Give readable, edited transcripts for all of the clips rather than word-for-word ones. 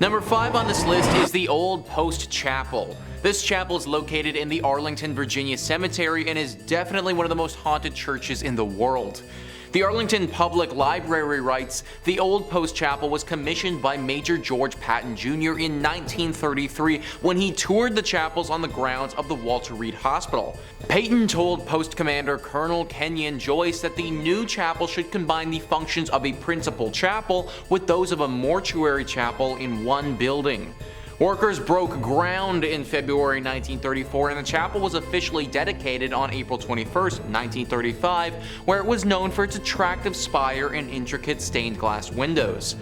Number 5 on this list is the Old Post Chapel. This chapel is located in the Arlington, Virginia cemetery and is definitely one of the most haunted churches in the world. The Arlington Public Library writes, the Old Post Chapel was commissioned by Major George Patton Jr. in 1933 when he toured the chapels on the grounds of the Walter Reed Hospital. Patton told Post Commander Colonel Kenyon Joyce that the new chapel should combine the functions of a principal chapel with those of a mortuary chapel in one building. Workers broke ground in February 1934 and the chapel was officially dedicated on April 21, 1935, where it was known for its attractive spire and intricate stained glass windows.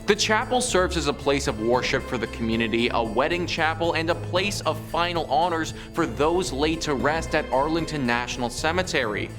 The chapel serves as a place of worship for the community, a wedding chapel, and a place of final honors for those laid to rest at Arlington National Cemetery.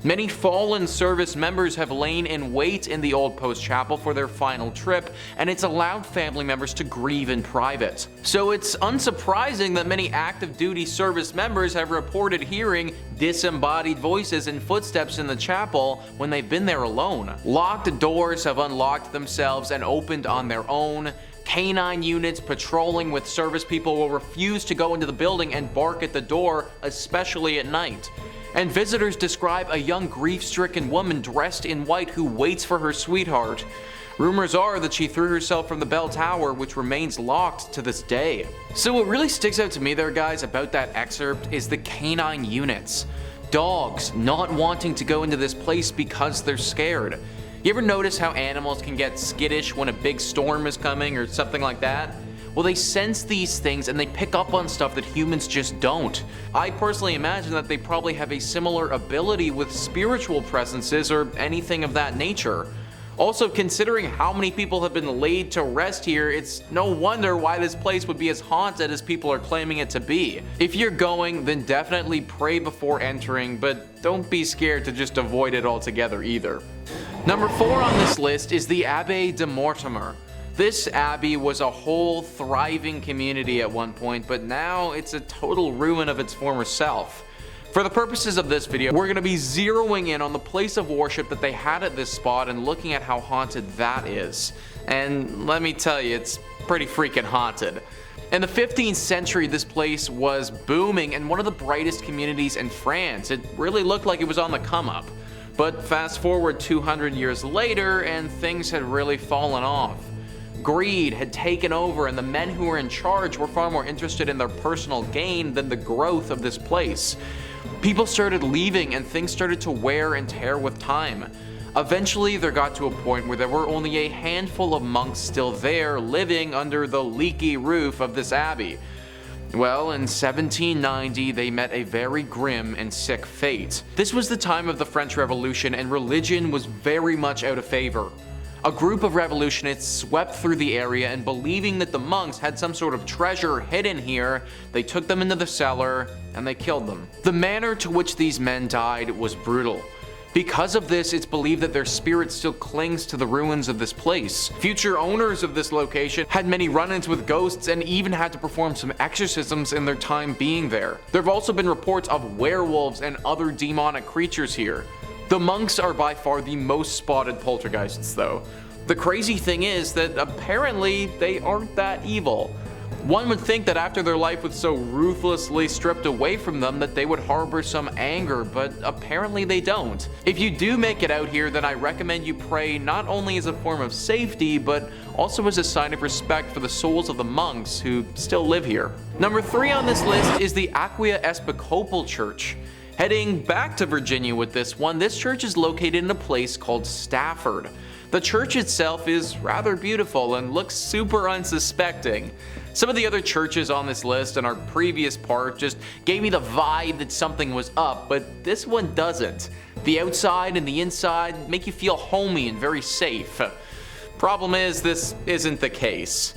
Many fallen service members have lain in wait in the Old Post Chapel for their final trip, and it's allowed family members to grieve in private. So it's unsurprising that many active duty service members have reported hearing disembodied voices and footsteps in the chapel when they've been there alone. Locked doors have unlocked themselves and opened on their own. Canine units patrolling with service people will refuse to go into the building and bark at the door, especially at night. And visitors describe a young grief-stricken woman dressed in white who waits for her sweetheart. Rumors are that she threw herself from the bell tower, which remains locked to this day. So what really sticks out to me there, guys, about that excerpt is the canine units. Dogs not wanting to go into this place because they're scared. You ever notice how animals can get skittish when a big storm is coming or something like that? Well, they sense these things and they pick up on stuff that humans just don't. I personally imagine that they probably have a similar ability with spiritual presences or anything of that nature. Also, considering how many people have been laid to rest here, it's no wonder why this place would be as haunted as people are claiming it to be. If you're going, then definitely pray before entering, but don't be scared to just avoid it altogether either. Number 4 on this list is the Abbaye De Mortemer. This abbey was a whole thriving community at one point, but now it's a total ruin of its former self. For the purposes of this video, we're going to be zeroing in on the place of worship that they had at this spot and looking at how haunted that is. And let me tell you, it's pretty freaking haunted. In the 15th century, this place was booming and one of the brightest communities in France. It really looked like it was on the come up. But fast forward 200 years later and things had really fallen off. Greed had taken over and the men who were in charge were far more interested in their personal gain than the growth of this place. People started leaving and things started to wear and tear with time. Eventually there got to a point where there were only a handful of monks still there living under the leaky roof of this abbey. Well, in 1790 they met a very grim and sick fate. This was the time of the French Revolution and religion was very much out of favor. A group of revolutionists swept through the area and believing that the monks had some sort of treasure hidden here, they took them into the cellar and they killed them. The manner to which these men died was brutal. Because of this, it's believed that their spirit still clings to the ruins of this place. Future owners of this location had many run-ins with ghosts and even had to perform some exorcisms in their time being there. There have also been reports of werewolves and other demonic creatures here. The monks are by far the most spotted poltergeists though. The crazy thing is that apparently they aren't that evil. One would think that after their life was so ruthlessly stripped away from them that they would harbor some anger, but apparently they don't. If you do make it out here, then I recommend you pray not only as a form of safety, but also as a sign of respect for the souls of the monks who still live here. Number 3 on this list is the Aquia Episcopal Church. Heading back to Virginia with this one, this church is located in a place called Stafford. The church itself is rather beautiful and looks super unsuspecting. Some of the other churches on this list in our previous part just gave me the vibe that something was up, but this one doesn't. The outside and the inside make you feel homey and very safe. Problem is, this isn't the case.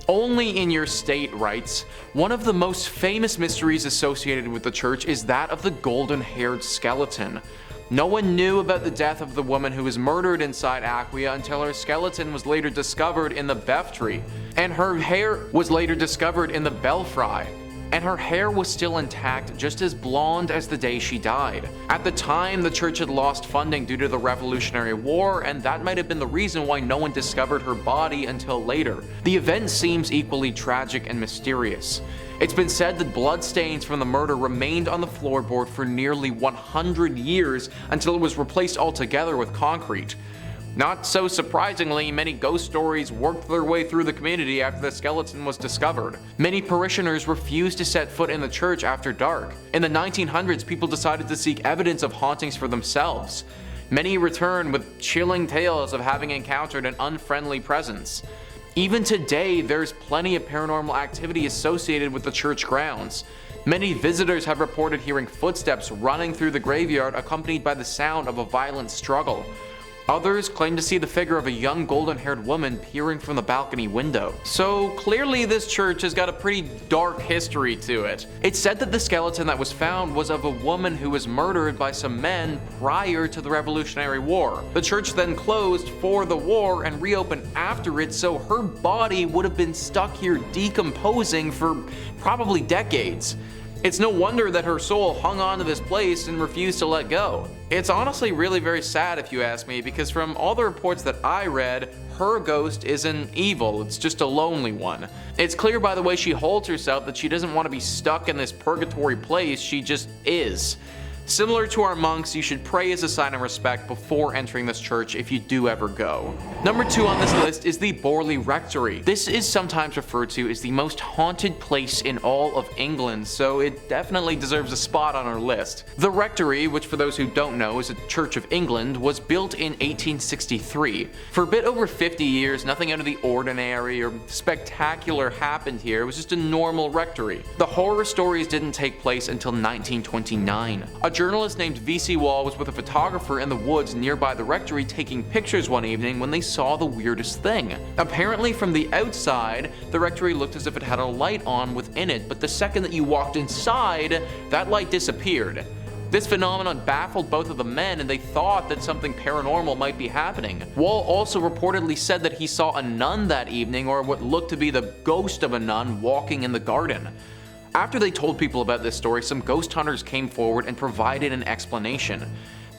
Only in your state writes, one of the most famous mysteries associated with the church is that of the golden-haired skeleton. No one knew about the death of the woman who was murdered inside Aquia until her skeleton was later discovered in the Rectory, and her hair was later discovered in the belfry. and her hair was still intact, just as blonde as the day she died. At the time, the church had lost funding due to the Revolutionary War, and that might have been the reason why no one discovered her body until later. The event seems equally tragic and mysterious. It's been said that bloodstains from the murder remained on the floorboard for nearly 100 years until it was replaced altogether with concrete. Not so surprisingly, many ghost stories worked their way through the community after the skeleton was discovered. Many parishioners refused to set foot in the church after dark. In the 1900s, people decided to seek evidence of hauntings for themselves. Many returned with chilling tales of having encountered an unfriendly presence. Even today, there's plenty of paranormal activity associated with the church grounds. Many visitors have reported hearing footsteps running through the graveyard accompanied by the sound of a violent struggle. Others claim to see the figure of a young golden-haired woman peering from the balcony window. So clearly this church has got a pretty dark history to it. It's said that the skeleton that was found was of a woman who was murdered by some men prior to the Revolutionary War. The church then closed for the war and reopened after it, so her body would have been stuck here decomposing for probably decades. It's no wonder that her soul hung on to this place and refused to let go. It's honestly really very sad if you ask me, because from all the reports that I read, her ghost isn't evil, it's just a lonely one. It's clear by the way she holds herself that she doesn't want to be stuck in this purgatory place, she just is. Similar to our monks, you should pray as a sign of respect before entering this church if you do ever go. Number 2 on this list is the Borley Rectory. This is sometimes referred to as the most haunted place in all of England, so it definitely deserves a spot on our list. The Rectory, which for those who don't know is a Church of England, was built in 1863. For a bit over 50 years, nothing out of the ordinary or spectacular happened here. It was just a normal rectory. The horror stories didn't take place until 1929. A journalist named V.C. Wall was with a photographer in the woods nearby the rectory taking pictures one evening when they saw the weirdest thing. Apparently from the outside, the rectory looked as if it had a light on within it, but the second that you walked inside, that light disappeared. This phenomenon baffled both of the men, and they thought that something paranormal might be happening. Wall also reportedly said that he saw a nun that evening, or what looked to be the ghost of a nun, walking in the garden. After they told people about this story, some ghost hunters came forward and provided an explanation.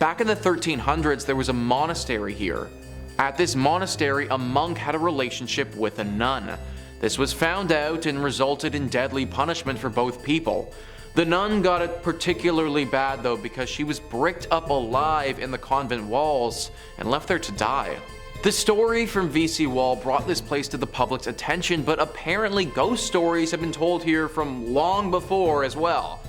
Back in the 1300s, there was a monastery here. At this monastery, a monk had a relationship with a nun. This was found out and resulted in deadly punishment for both people. The nun got it particularly bad though, because she was bricked up alive in the convent walls and left there to die. The story from V.C. Wall brought this place to the public's attention, but apparently ghost stories have been told here from long before as well.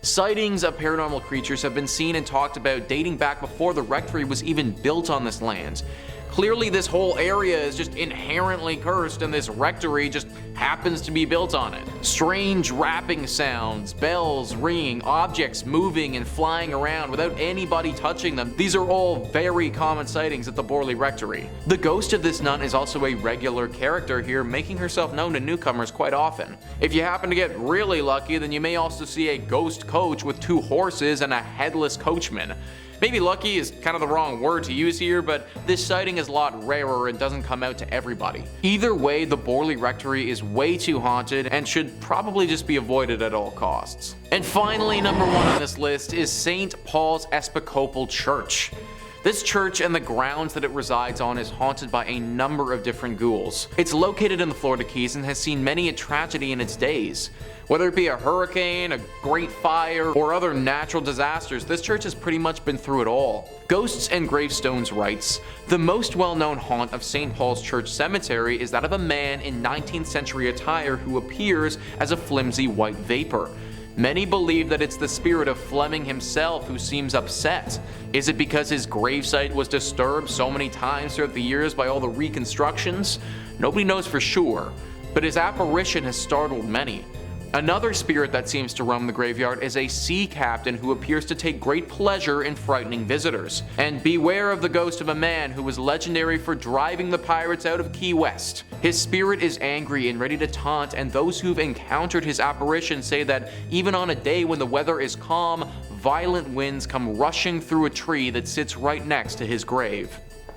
Sightings of paranormal creatures have been seen and talked about dating back before the rectory was even built on this land. Clearly this whole area is just inherently cursed, and this rectory just happens to be built on it. Strange rapping sounds, bells ringing, objects moving and flying around without anybody touching them. These are all very common sightings at the Borley Rectory. The ghost of this nun is also a regular character here, making herself known to newcomers quite often. If you happen to get really lucky, then you may also see a ghost coach with 2 horses and a headless coachman. Maybe lucky is kind of the wrong word to use here, but this sighting is a lot rarer and doesn't come out to everybody. Either way, the Borley Rectory is way too haunted and should probably just be avoided at all costs. And finally, number 1 on this list is St. Paul's Episcopal Church. This church and the grounds that it resides on is haunted by a number of different ghouls. It's located in the Florida Keys and has seen many a tragedy in its days. Whether it be a hurricane, a great fire, or other natural disasters, this church has pretty much been through it all. Ghosts and Gravestones writes, "The most well-known haunt of St. Paul's Church Cemetery is that of a man in 19th century attire who appears as a flimsy white vapor. Many believe that it's the spirit of Fleming himself who seems upset. Is it because his gravesite was disturbed so many times throughout the years by all the reconstructions? Nobody knows for sure, but his apparition has startled many. Another spirit that seems to roam the graveyard is a sea captain who appears to take great pleasure in frightening visitors. And beware of the ghost of a man who was legendary for driving the pirates out of Key West. His spirit is angry and ready to taunt, and those who've encountered his apparition say that even on a day when the weather is calm, violent winds come rushing through a tree that sits right next to his grave."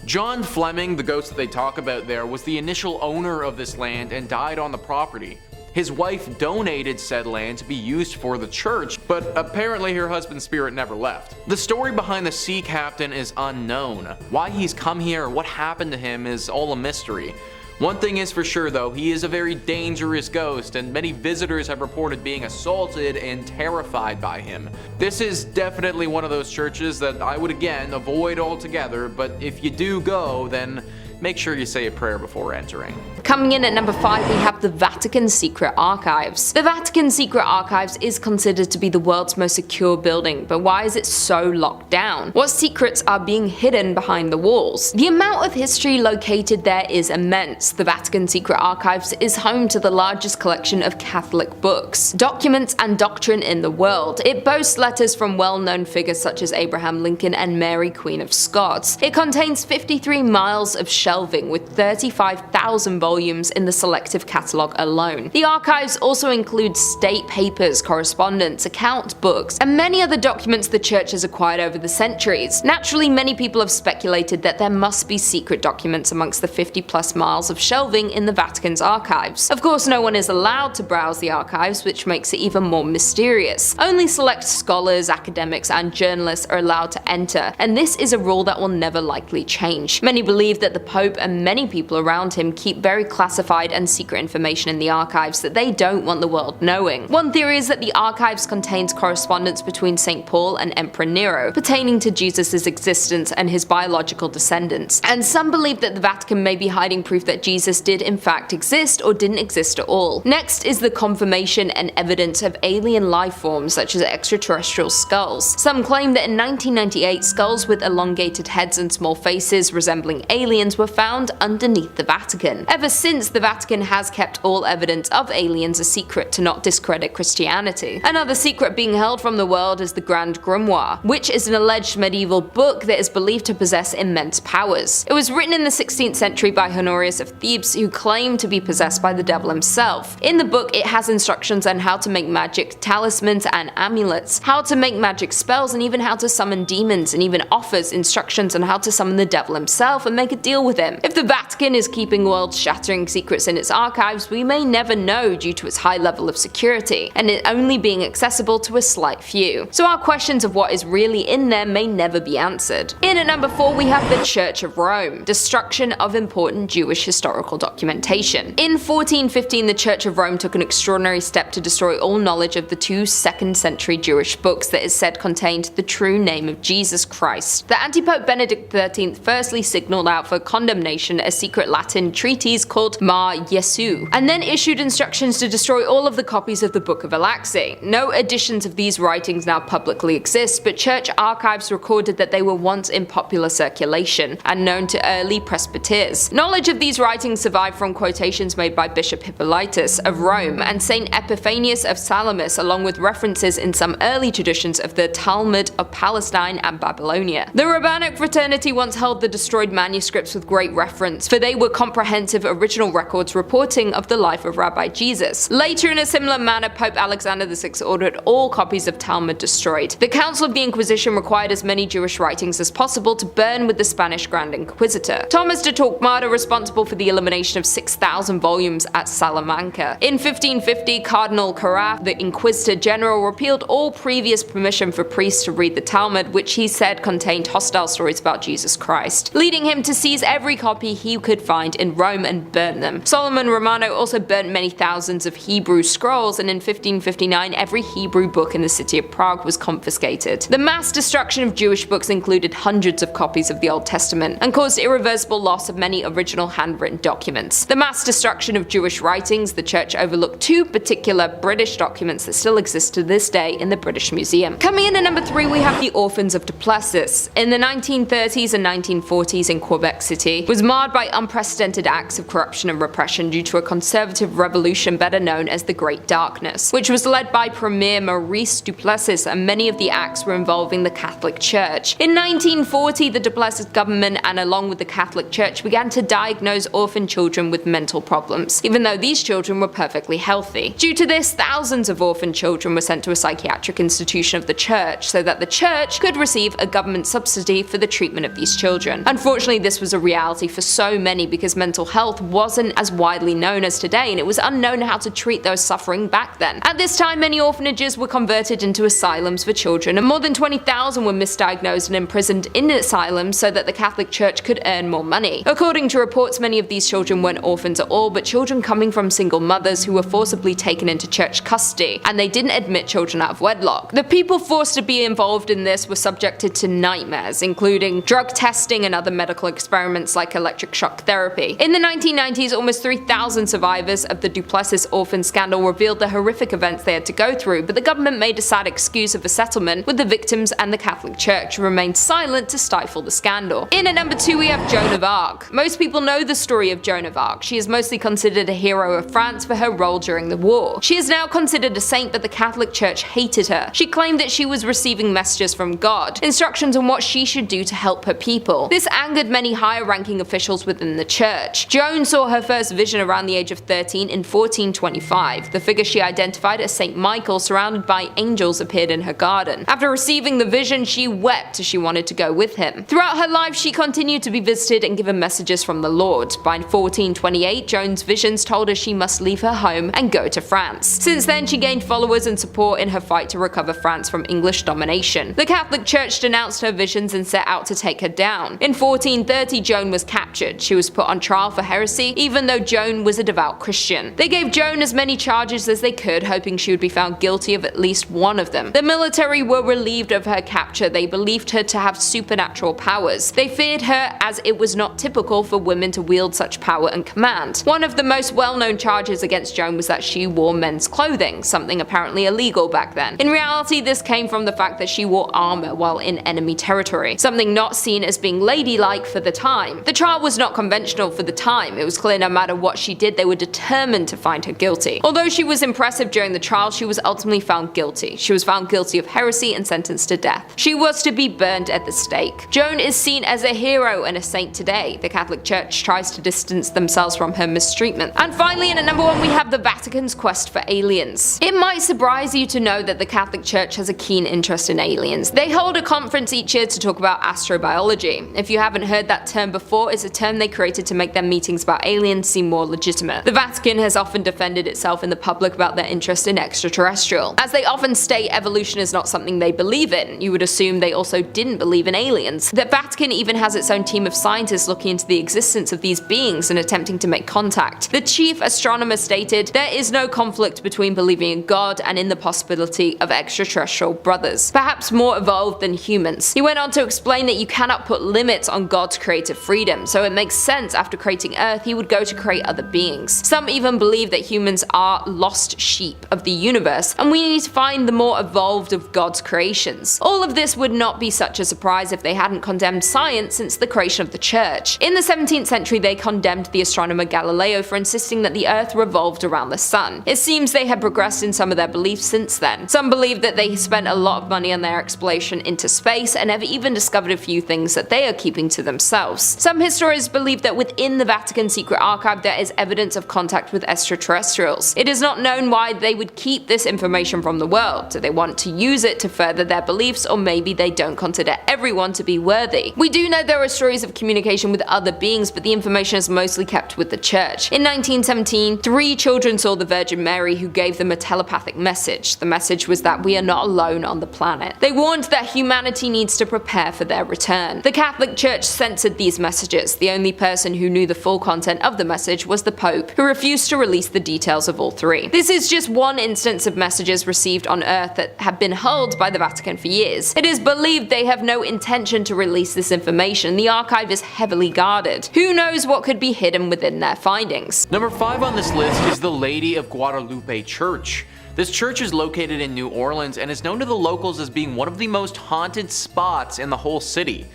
John Fleming, the ghost that they talk about there, was the initial owner of this land and died on the property. His wife donated said land to be used for the church, but apparently her husband's spirit never left. The story behind the sea captain is unknown. Why he's come here or what happened to him is all a mystery. One thing is for sure though, he is a very dangerous ghost, and many visitors have reported being assaulted and terrified by him. This is definitely one of those churches that I would again avoid altogether, but if you do go, then make sure you say a prayer before entering. Coming in at number 5, we have the Vatican Secret Archives. The Vatican Secret Archives is considered to be the world's most secure building, but why is it so locked down? What secrets are being hidden behind the walls? The amount of history located there is immense. The Vatican Secret Archives is home to the largest collection of Catholic books, documents, and doctrine in the world. It boasts letters from well-known figures such as Abraham Lincoln and Mary, Queen of Scots. It contains 53 miles of shelving with 35,000 volumes in the selective catalogue alone. The archives also include state papers, correspondence, account books, and many other documents the church has acquired over the centuries. Naturally, many people have speculated that there must be secret documents amongst the 50+ miles of shelving in the Vatican's archives. Of course, no one is allowed to browse the archives, which makes it even more mysterious. Only select scholars, academics, and journalists are allowed to enter, and this is a rule that will never likely change. Many believe that the Pope and many people around him keep very classified and secret information in the archives that they don't want the world knowing. One theory is that the archives contains correspondence between St. Paul and Emperor Nero pertaining to Jesus' existence and his biological descendants, and some believe that the Vatican may be hiding proof that Jesus did in fact exist or didn't exist at all. Next is the confirmation and evidence of alien life forms such as extraterrestrial skulls. Some claim that in 1998 skulls with elongated heads and small faces resembling aliens were found underneath the Vatican. Ever since, the Vatican has kept all evidence of aliens a secret to not discredit Christianity. Another secret being held from the world is the Grand Grimoire, which is an alleged medieval book that is believed to possess immense powers. It was written in the 16th century by Honorius of Thebes, who claimed to be possessed by the devil himself. In the book, it has instructions on how to make magic talismans and amulets, how to make magic spells, and even how to summon demons, and even offers instructions on how to summon the devil himself and make a deal with him. If the Vatican is keeping world-shattering secrets in its archives, we may never know due to its high level of security, and it only being accessible to a slight few. So our questions of what is really in there may never be answered. In at number 4, we have the Church of Rome. Destruction of important Jewish historical documentation. In 1415, the Church of Rome took an extraordinary step to destroy all knowledge of the 2 2nd-century Jewish books that is said contained the true name of Jesus Christ. The Antipope Benedict XIII firstly signaled out for condemnation a secret Latin treatise called Mar Jesu, and then issued instructions to destroy all of the copies of the Book of Alexei. No editions of these writings now publicly exist, but church archives recorded that they were once in popular circulation and known to early presbyters. Knowledge of these writings survived from quotations made by Bishop Hippolytus of Rome and Saint Epiphanius of Salamis, along with references in some early traditions of the Talmud of Palestine and Babylonia. The rabbinic fraternity once held the destroyed manuscripts with great reference, for they were comprehensive original records reporting of the life of Rabbi Jesus. Later, in a similar manner, Pope Alexander VI ordered all copies of Talmud destroyed. The Council of the Inquisition required as many Jewish writings as possible to burn with the Spanish Grand Inquisitor. Thomas de Torquemada, responsible for the elimination of 6,000 volumes at Salamanca. In 1550, Cardinal Carafe, the Inquisitor General, repealed all previous permission for priests to read the Talmud, which he said contained hostile stories about Jesus Christ, leading him to seize every copy he could find in Rome and burn them. Solomon Romano also burnt many thousands of Hebrew scrolls, and in 1559 every Hebrew book in the city of Prague was confiscated. The mass destruction of Jewish books included hundreds of copies of the Old Testament and caused irreversible loss of many original handwritten documents. The mass destruction of Jewish writings, the church overlooked 2 particular British documents that still exist to this day in the British Museum. Coming in at number 3, we have the Orphans of Duplessis. In the 1930s and 1940s in Quebec City was marred by unprecedented acts of corruption and repression due to a conservative revolution better known as the Great Darkness, which was led by Premier Maurice Duplessis, and many of the acts were involving the Catholic Church. In 1940, the Duplessis government and along with the Catholic Church began to diagnose orphan children with mental problems, even though these children were perfectly healthy. Due to this, thousands of orphan children were sent to a psychiatric institution of the church so that the church could receive a government subsidy for the treatment of these children. Unfortunately, this was a reality for so many because mental health wasn't as widely known as today, and it was unknown how to treat those suffering back then. At this time, many orphanages were converted into asylums for children, and more than 20,000 were misdiagnosed and imprisoned in asylums so that the Catholic Church could earn more money. According to reports, many of these children weren't orphans at all, but children coming from single mothers who were forcibly taken into church custody, and they didn't admit children out of wedlock. The people forced to be involved in this were subjected to nightmares, including drug testing and other medical experiments like electric shock therapy. In the 1990s, almost 3,000 survivors of the Duplessis orphan scandal revealed the horrific events they had to go through, but the government made a sad excuse of a settlement with the victims, and the Catholic Church remained silent to stifle the scandal. In at number 2 we have Joan of Arc. Most people know the story of Joan of Arc. She is mostly considered a hero of France for her role during the war. She is now considered a saint, but the Catholic Church hated her. She claimed that she was receiving messages from God, instructions on what she should do to help her people. This angered many higher-ranking officials within the church. Joan saw her first vision around the age of 13 in 1425. The figure she identified as Saint Michael, surrounded by angels, appeared in her garden. After receiving the vision, she wept as she wanted to go with him. Throughout her life, she continued to be visited and given messages from the Lord. By 1428, Joan's visions told her she must leave her home and go to France. Since then, she gained followers and support in her fight to recover France from English domination. The Catholic Church denounced her visions and set out to take her down. In 1430, Joan was captured. She was put on trial for heresy, even though Joan was a devout Christian. They gave Joan as many charges as they could, hoping she would be found guilty of at least one of them. The military were relieved of her capture. They believed her to have supernatural powers. They feared her as it was not typical for women to wield such power and command. One of the most well-known charges against Joan was that she wore men's clothing, something apparently illegal back then. In reality, this came from the fact that she wore armor while in enemy territory, something not seen as being ladylike for the time. The trial was not conventional for the time. It was clear no matter what she did, they were determined to find her guilty. Although she was impressive during the trial, she was ultimately found guilty. She was found guilty of heresy and sentenced to death. She was to be burned at the stake. Joan is seen as a hero and a saint today. The Catholic Church tries to distance themselves from her mistreatment. And finally, in at number 1 we have the Vatican's quest for aliens. It might surprise you to know that the Catholic Church has a keen interest in aliens. They hold a conference each year to talk about astrobiology. If you haven't heard that term before, it's a term they created to make their meetings about aliens seem more legitimate. The Vatican has often defended itself in the public about their interest in extraterrestrial. As they often state, evolution is not something they believe in. You would assume they also didn't believe in aliens. The Vatican even has its own team of scientists looking into the existence of these beings and attempting to make contact. The chief astronomer stated, "There is no conflict between believing in God and in the possibility of extraterrestrial brothers, perhaps more evolved than humans." He went on to explain that you cannot put limits on God's creative freedom, so it makes sense after creating Earth he would go to create other beings. Some even believe that humans are lost sheep of the universe, and we need to find the more evolved of God's creations. All of this would not be such a surprise if they hadn't condemned science since the creation of the church. In the 17th century, they condemned the astronomer Galileo for insisting that the Earth revolved around the sun. It seems they have progressed in some of their beliefs since then. Some believe that they spent a lot of money on their exploration into space and have even discovered a few things that they are keeping to themselves. Some historians believe that within the Vatican secret archive there is evidence of contact with extraterrestrials. It is not known why they would keep this information from the world. Do they want to use it to further their beliefs, or maybe they don't consider everyone to be worthy? We do know there are stories of communication with other beings, but the information is mostly kept with the church. In 1917, 3 children saw the Virgin Mary, who gave them a telepathic message. The message was that we are not alone on the planet. They warned that humanity needs to prepare for their return. The Catholic Church censored these messages. The only person who knew the full content of the message was the Pope, who refused to release the details of all 3. This is just one instance of messages received on Earth that have been held by the Vatican for years. It is believed they have no intention to release this information. The archive is heavily guarded. Who knows what could be hidden within their findings? Number 5 on this list is the Lady of Guadalupe Church. This church is located in New Orleans and is known to the locals as being one of the most haunted spots in the whole city.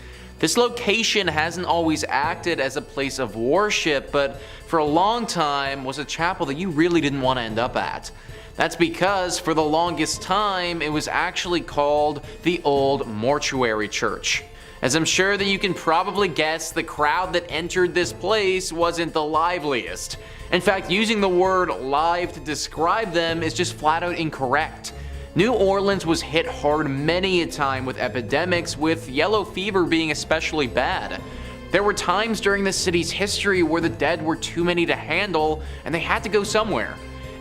This location hasn't always acted as a place of worship, but for a long time was a chapel that you really didn't want to end up at. That's because for the longest time it was actually called the Old Mortuary Church. As I'm sure that you can probably guess, the crowd that entered this place wasn't the liveliest. In fact, using the word live to describe them is just flat out incorrect. New Orleans was hit hard many a time with epidemics, with yellow fever being especially bad. There were times during the city's history where the dead were too many to handle and they had to go somewhere.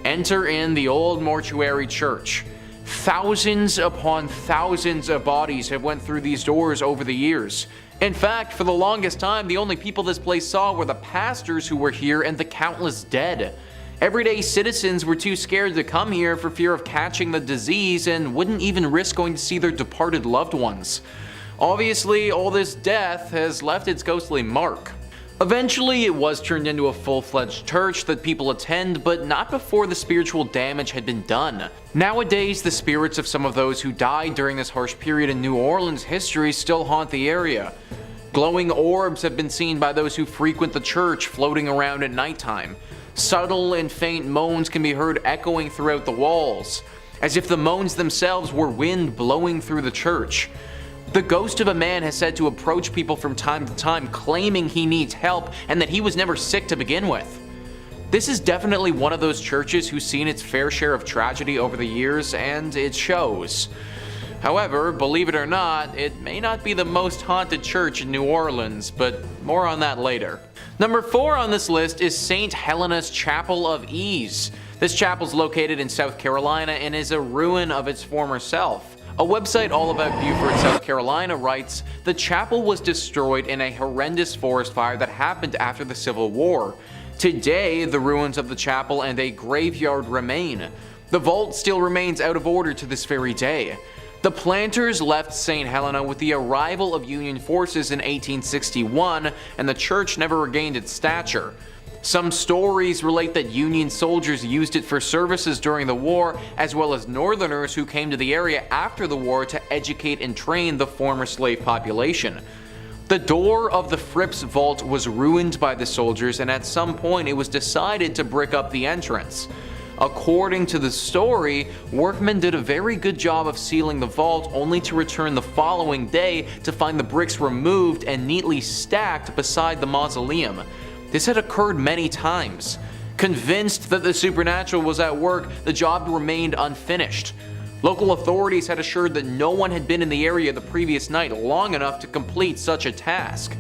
Enter in the old mortuary church. Thousands upon thousands of bodies have went through these doors over the years. In fact, for the longest time, the only people this place saw were the pastors who were here and the countless dead. Everyday citizens were too scared to come here for fear of catching the disease and wouldn't even risk going to see their departed loved ones. Obviously, all this death has left its ghostly mark. Eventually, it was turned into a full-fledged church that people attend, but not before the spiritual damage had been done. Nowadays, the spirits of some of those who died during this harsh period in New Orleans history still haunt the area. Glowing orbs have been seen by those who frequent the church floating around at nighttime. Subtle and faint moans can be heard echoing throughout the walls, as if the moans themselves were wind blowing through the church. The ghost of a man has said to approach people from time to time claiming he needs help and that he was never sick to begin with. This is definitely one of those churches who's seen its fair share of tragedy over the years, and it shows. However, believe it or not, it may not be the most haunted church in New Orleans, but more on that later. Number 4 on this list is St. Helenas Chapel of Ease. This chapel is located in South Carolina and is a ruin of its former self. A website all about Beaufort, South Carolina writes, "The chapel was destroyed in a horrendous forest fire that happened after the Civil War. Today, the ruins of the chapel and a graveyard remain. The vault still remains out of order to this very day. The planters left St. Helena with the arrival of Union forces in 1861, and the church never regained its stature. Some stories relate that Union soldiers used it for services during the war, as well as Northerners who came to the area after the war to educate and train the former slave population. The door of the Fripp's vault was ruined by the soldiers, and at some point it was decided to brick up the entrance. According to the story, workmen did a very good job of sealing the vault, only to return the following day to find the bricks removed and neatly stacked beside the mausoleum. This had occurred many times. Convinced that the supernatural was at work, the job remained unfinished. Local authorities had assured that no one had been in the area the previous night long enough to complete such a task.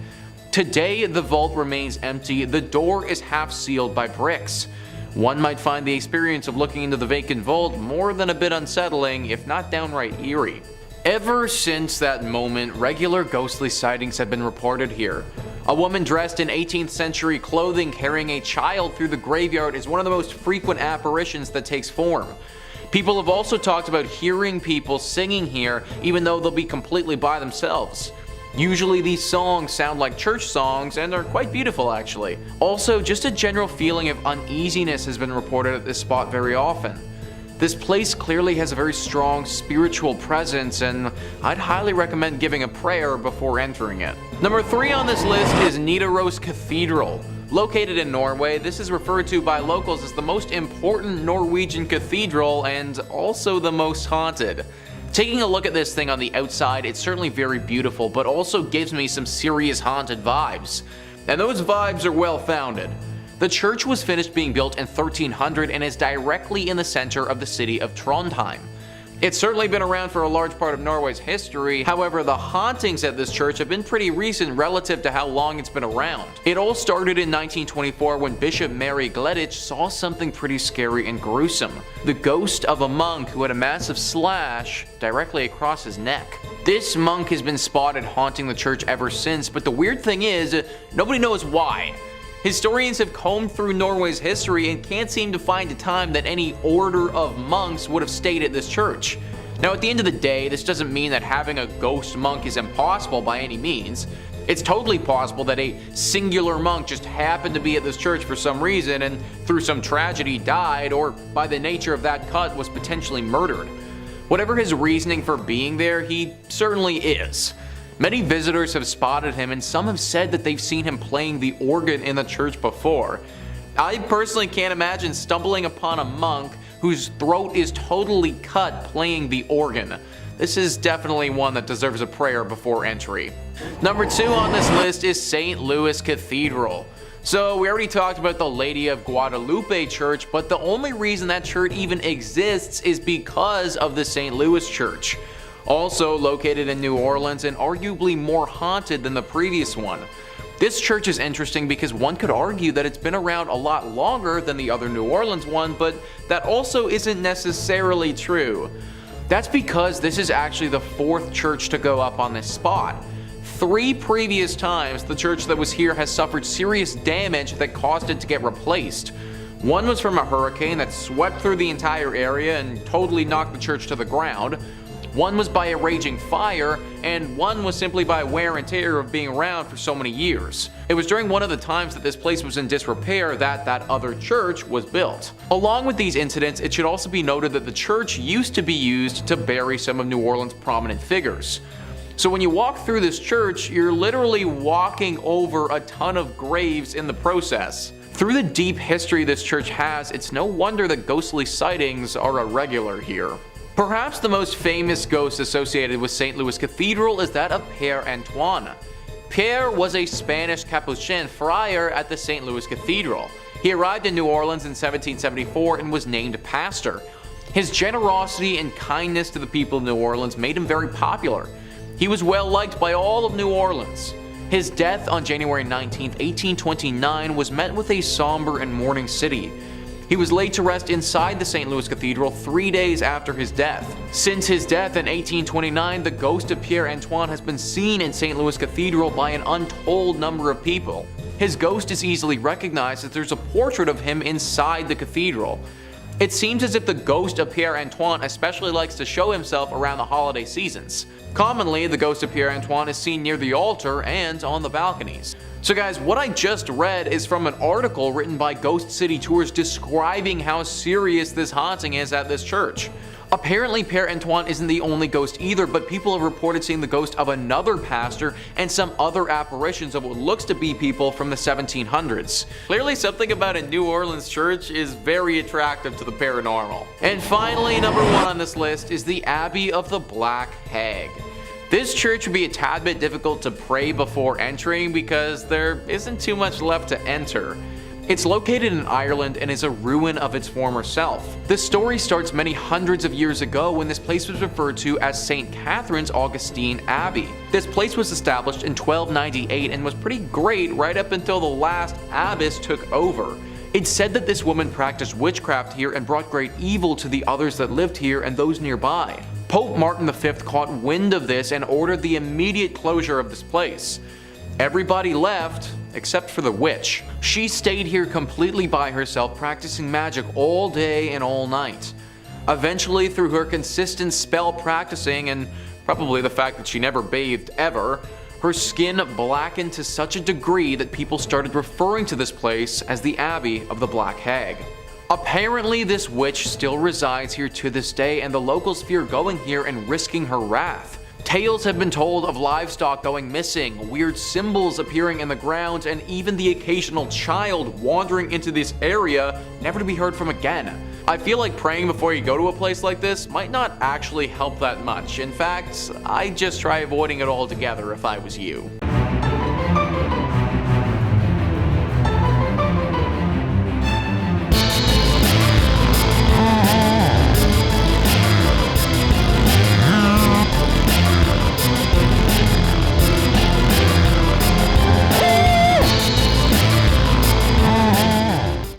Today, the vault remains empty. The door is half sealed by bricks. One might find the experience of looking into the vacant vault more than a bit unsettling, if not downright eerie. Ever since that moment, regular ghostly sightings have been reported here. A woman dressed in 18th century clothing carrying a child through the graveyard is one of the most frequent apparitions that takes form. People have also talked about hearing people singing here even though they'll be completely by themselves. Usually these songs sound like church songs and are quite beautiful actually. Also, just a general feeling of uneasiness has been reported at this spot very often. This place clearly has a very strong spiritual presence, and I'd highly recommend giving a prayer before entering it. Number 3 on this list is Nidaros Cathedral. Located in Norway, this is referred to by locals as the most important Norwegian cathedral and also the most haunted. Taking a look at this thing on the outside, it's certainly very beautiful, but also gives me some serious haunted vibes. And those vibes are well founded. The church was finished being built in 1300 and is directly in the center of the city of Trondheim. It's certainly been around for a large part of Norway's history, however the hauntings at this church have been pretty recent relative to how long it's been around. It all started in 1924 when Bishop Mary Gleditsch saw something pretty scary and gruesome. The ghost of a monk who had a massive slash directly across his neck. This monk has been spotted haunting the church ever since, but the weird thing is, nobody knows why. Historians have combed through Norway's history and can't seem to find a time that any order of monks would have stayed at this church. Now at the end of the day, this doesn't mean that having a ghost monk is impossible by any means. It's totally possible that a singular monk just happened to be at this church for some reason and through some tragedy died, or by the nature of that cut was potentially murdered. Whatever his reasoning for being there, he certainly is. Many visitors have spotted him, and some have said that they've seen him playing the organ in the church before. I personally can't imagine stumbling upon a monk whose throat is totally cut playing the organ. This is definitely one that deserves a prayer before entry. Number 2 on this list is St. Louis Cathedral. So we already talked about the Lady of Guadalupe Church, but the only reason that church even exists is because of the St. Louis Church. Also located in New Orleans and arguably more haunted than the previous one. This church is interesting because one could argue that it's been around a lot longer than the other New Orleans one, but that also isn't necessarily true. That's because this is actually the 4th church to go up on this spot. 3 previous times the church that was here has suffered serious damage that caused it to get replaced. One was from a hurricane that swept through the entire area and totally knocked the church to the ground. One was by a raging fire, and one was simply by wear and tear of being around for so many years. It was during one of the times that this place was in disrepair that other church was built. Along with these incidents, it should also be noted that the church used to be used to bury some of New Orleans' prominent figures. So when you walk through this church, you're literally walking over a ton of graves in the process. Through the deep history this church has, it's no wonder that ghostly sightings are a regular here. Perhaps the most famous ghost associated with St. Louis Cathedral is that of Père Antoine. Pierre was a Spanish Capuchin friar at the St. Louis Cathedral. He arrived in New Orleans in 1774 and was named pastor. His generosity and kindness to the people of New Orleans made him very popular. He was well liked by all of New Orleans. His death on January 19, 1829 was met with a somber and mourning city. He was laid to rest inside the St. Louis Cathedral 3 days after his death. Since his death in 1829, the ghost of Père Antoine has been seen in St. Louis Cathedral by an untold number of people. His ghost is easily recognized as there's a portrait of him inside the cathedral. It seems as if the ghost of Père Antoine especially likes to show himself around the holiday seasons. Commonly, the ghost of Père Antoine is seen near the altar and on the balconies. So guys, what I just read is from an article written by Ghost City Tours describing how serious this haunting is at this church. Apparently, Père Antoine isn't the only ghost either, but people have reported seeing the ghost of another pastor and some other apparitions of what looks to be people from the 1700s. Clearly, something about a New Orleans church is very attractive to the paranormal. And finally, number 1 on this list is the Abbey of the Black Hag. This church would be a tad bit difficult to pray before entering because there isn't too much left to enter. It's located in Ireland and is a ruin of its former self. The story starts many hundreds of years ago when this place was referred to as St. Catherine's Augustine Abbey. This place was established in 1298 and was pretty great right up until the last abbess took over. It's said that this woman practiced witchcraft here and brought great evil to the others that lived here and those nearby. Pope Martin V caught wind of this and ordered the immediate closure of this place. Everybody left, except for the witch. She stayed here completely by herself, practicing magic all day and all night. Eventually, through her consistent spell practicing and probably the fact that she never bathed ever, her skin blackened to such a degree that people started referring to this place as the Abbey of the Black Hag. Apparently, this witch still resides here to this day, and the locals fear going here and risking her wrath. Tales have been told of livestock going missing, weird symbols appearing in the ground, and even the occasional child wandering into this area, never to be heard from again. I feel like praying before you go to a place like this might not actually help that much. In fact, I'd just try avoiding it altogether if I was you.